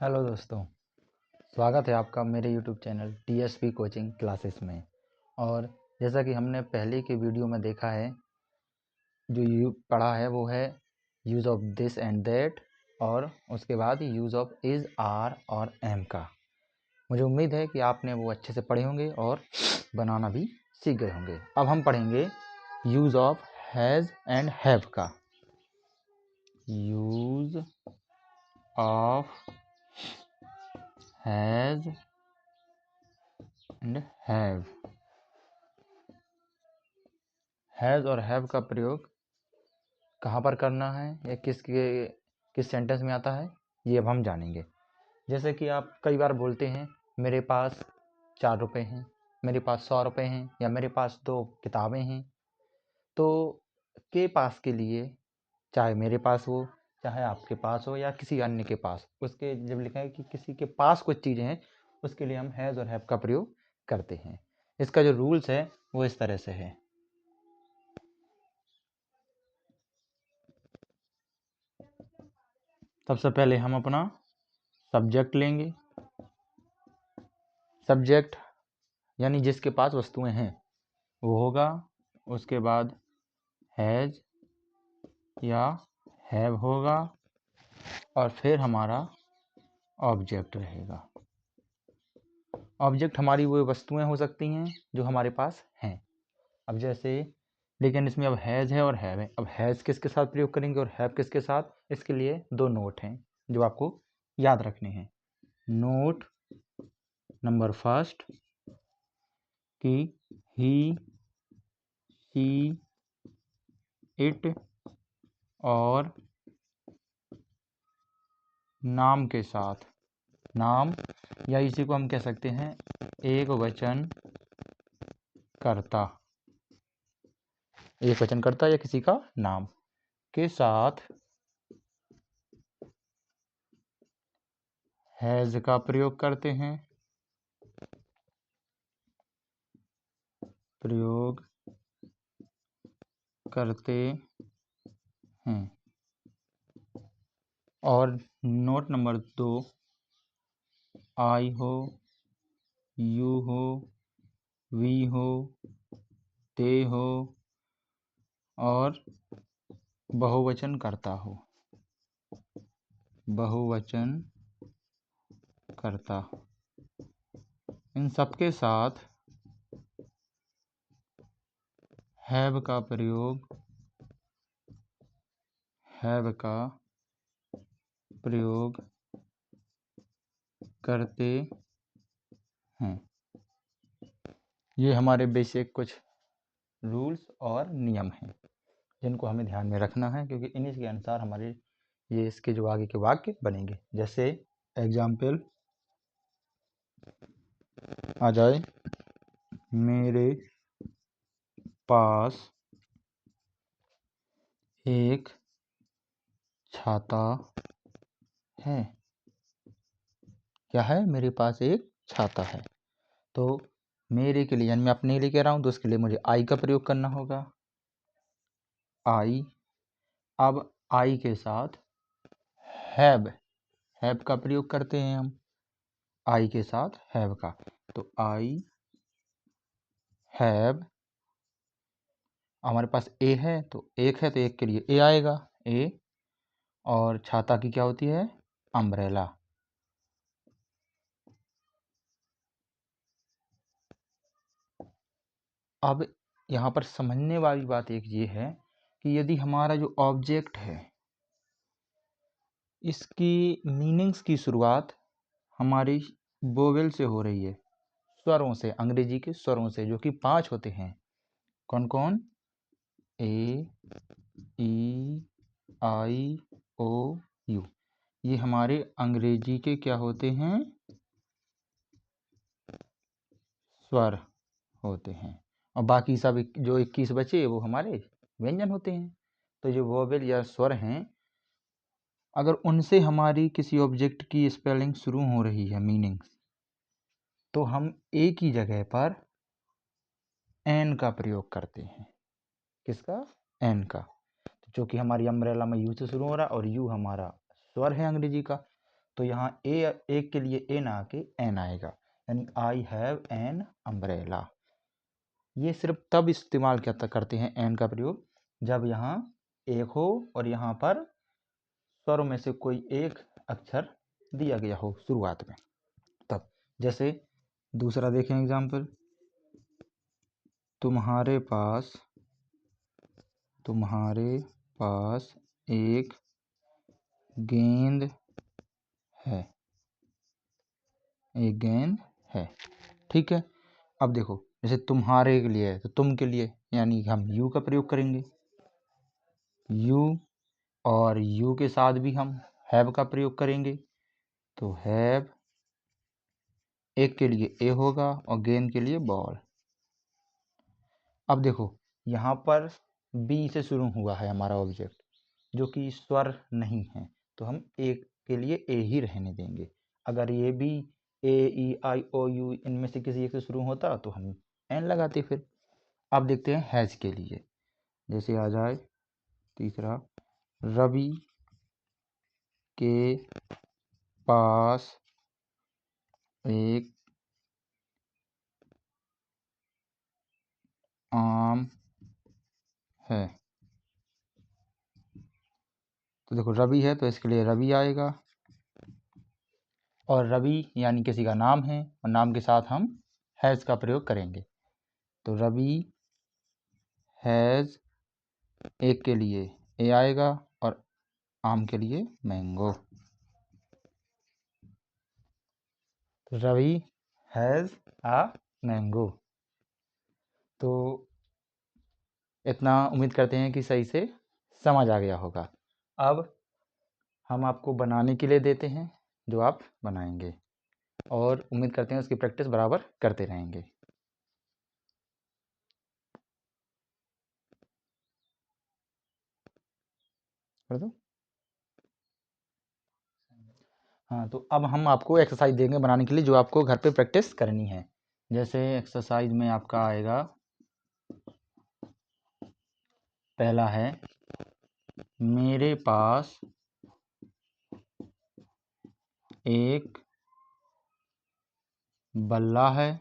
Hello दोस्तों, स्वागत है आपका मेरे YouTube channel TSP coaching classes में। और जैसा कि हमने पहले के वीडियो में देखा है, जो पढ़ा है वो है use of this and that, और उसके बाद यूज़ ऑफ इज़, आर और एम का। मुझे उम्मीद है कि आपने वो अच्छे से पढ़े होंगे और बनाना भी सीख गए होंगे। अब हम पढ़ेंगे use of has and have का। Use of has and have. Has और हैव का प्रयोग कहाँ पर करना है या किस सेंटेंस में आता है, ये अब हम जानेंगे। जैसे कि आप कई बार बोलते हैं मेरे पास 4 रुपये हैं, मेरे पास 100 रुपये हैं, या मेरे पास 2 किताबें हैं। तो के पास के लिए, चाहे मेरे पास हो, चाहे आपके पास हो, या किसी अन्य के पास, उसके जब लिखा है कि किसी के पास कुछ चीज़ें हैं, उसके लिए हम हैज़ और हैव का प्रयोग करते हैं। इसका जो रूल्स है वो इस तरह से है। सबसे पहले हम अपना सब्जेक्ट लेंगे। सब्जेक्ट यानी जिसके पास वस्तुएं हैं वो होगा। उसके बाद हैज़ या हैव होगा, और फिर हमारा ऑब्जेक्ट रहेगा। ऑब्जेक्ट हमारी वो वस्तुएं हो सकती हैं जो हमारे पास हैं। अब जैसे, लेकिन इसमें अब हैज़ है और हैव है। अब हैज़ किसके साथ प्रयोग करेंगे और हैव किसके साथ, इसके लिए 2 नोट हैं जो आपको याद रखने हैं। नोट नंबर फर्स्ट कि ही, शी, इट और नाम के साथ, नाम या इसी को हम कह सकते हैं एक वचन कर्ता, एक वचन कर्ता या किसी का नाम के साथ हैज़ का प्रयोग करते हैं। प्रयोग करते हैं। और नोट नंबर 2, आई हो, यू हो, वी हो, ते हो और बहुवचन करता हो। बहुवचन करता, इन सबके साथ हैव का प्रयोग, हैव का प्रयोग करते हैं। ये हमारे बेसिक कुछ रूल्स और नियम हैं जिनको हमें ध्यान में रखना है, क्योंकि इन्हीं के अनुसार हमारे ये इसके जो आगे के वाक्य बनेंगे। जैसे एग्जाम्पल आ जाए, मेरे पास एक छाता है। क्या है? मेरे पास एक छाता है। तो मेरे के लिए, यानी मैं अपने लिए कह रहा हूँ, तो उसके लिए मुझे आई का प्रयोग करना होगा। आई। अब आई के साथ हैव, हैव का प्रयोग करते हैं हम। आई के साथ हैव का, तो आई हैव। हमारे पास ए है तो एक है, तो एक के लिए ए आएगा, ए। और छाता की क्या होती है? अम्ब्रेला। अब यहाँ पर समझने वाली बात एक ये है कि यदि हमारा जो ऑब्जेक्ट है, इसकी मीनिंग्स की शुरुआत हमारी वोवेल से हो रही है, स्वरों से, अंग्रेजी के स्वरों से, जो कि 5 होते हैं। कौन कौन? ए, ई, आई, ओ, यू। ये हमारे अंग्रेजी के क्या होते हैं? स्वर होते हैं। और बाकी सब जो 21 बचे वो हमारे व्यंजन होते हैं। तो जो वोवेल या स्वर हैं, अगर उनसे हमारी किसी ऑब्जेक्ट की स्पेलिंग शुरू हो रही है, मीनिंग्स, तो हम ए की जगह पर एन का प्रयोग करते हैं। किसका? एन का। जो कि हमारी अम्ब्रेला में यू से शुरू हो रहा है, और यू हमारा स्वर है अंग्रेजी का। तो यहाँ ए एक के लिए ए ना आके एन आएगा, यानी आई हैव एन अम्ब्रेला। ये सिर्फ तब इस्तेमाल करते हैं एन का प्रयोग जब यहाँ एक हो और यहाँ पर स्वरों में से कोई एक अक्षर दिया गया हो शुरुआत में, तब। जैसे दूसरा देखें एग्जाम्पल, तुम्हारे पास एक गेंद है, एक गेंद है, ठीक है। अब देखो जैसे तुम्हारे के लिए है तो तुम के लिए यानी हम यू का प्रयोग करेंगे, यू, और यू के साथ भी हम हैव का प्रयोग करेंगे, तो हैव एक के लिए ए होगा और गेंद के लिए बॉल। अब देखो यहाँ पर बी से शुरू हुआ है हमारा ऑब्जेक्ट जो कि स्वर नहीं है, तो हम ए के लिए ए ही रहने देंगे। अगर ये भी ए ई आई ओ यू इनमें से किसी एक से शुरू होता तो हम एन लगाते फिर। अब देखते हैं हैज के लिए, जैसे आ जाए तीसरा, रवि के पास एक आम है, तो देखो रवि है तो इसके लिए रवि आएगा, और रवि यानी किसी का नाम है और नाम के साथ हम हैज़ का प्रयोग करेंगे, तो रवि हैज़ एक के लिए ए आएगा और आम के लिए मैंगो, तो रवि हैज़ आ मैंगो। तो इतना उम्मीद करते हैं कि सही से समझ आ गया होगा। अब हम आपको बनाने के लिए देते हैं जो आप बनाएंगे, और उम्मीद करते हैं उसकी प्रैक्टिस बराबर करते रहेंगे। कर दो। हाँ, तो अब हम आपको एक्सरसाइज देंगे बनाने के लिए जो आपको घर पे प्रैक्टिस करनी है। जैसे एक्सरसाइज में आपका आएगा, पहला है मेरे पास एक बल्ला है,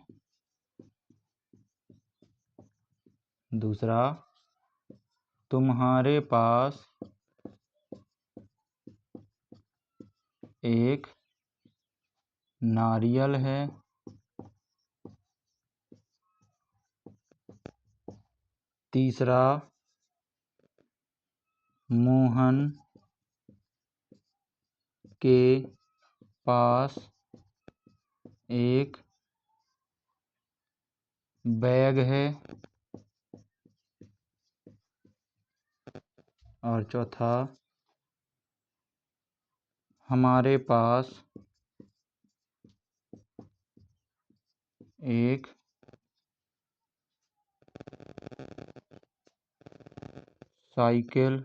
दूसरा तुम्हारे पास एक नारियल है, तीसरा मोहन के पास एक बैग है, और चौथा हमारे पास एक साइकिल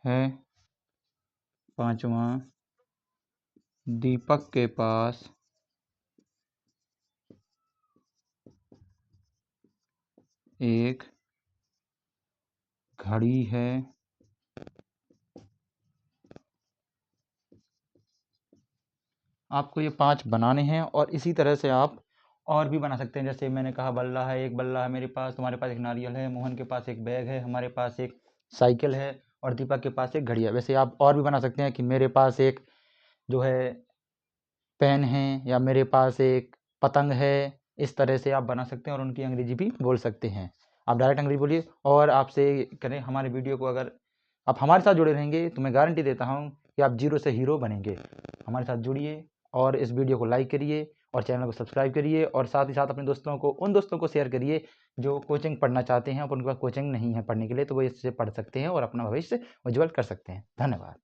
है, पांचवा दीपक के पास एक घड़ी है। आपको ये 5 बनाने हैं और इसी तरह से आप और भी बना सकते हैं। जैसे मैंने कहा बल्ला है, एक बल्ला है मेरे पास, तुम्हारे पास एक नारियल है, मोहन के पास एक बैग है, हमारे पास एक साइकिल है और दीपक के पास एक घड़ी है। वैसे आप और भी बना सकते हैं कि मेरे पास एक जो है पेन है, या मेरे पास एक पतंग है। इस तरह से आप बना सकते हैं और उनकी अंग्रेजी भी बोल सकते हैं। आप डायरेक्ट अंग्रेजी बोलिए और आपसे करें हमारे वीडियो को, अगर आप हमारे साथ जुड़े रहेंगे तो मैं गारंटी देता हूँ कि आप जीरो से हीरो बनेंगे। हमारे साथ जुड़िए और इस वीडियो को लाइक करिए और चैनल को सब्सक्राइब करिए, और साथ ही साथ अपने दोस्तों को, उन दोस्तों को शेयर करिए जो कोचिंग पढ़ना चाहते हैं और उनके पास कोचिंग नहीं है पढ़ने के लिए, तो वो इससे पढ़ सकते हैं और अपना भविष्य उज्जवल कर सकते हैं। धन्यवाद।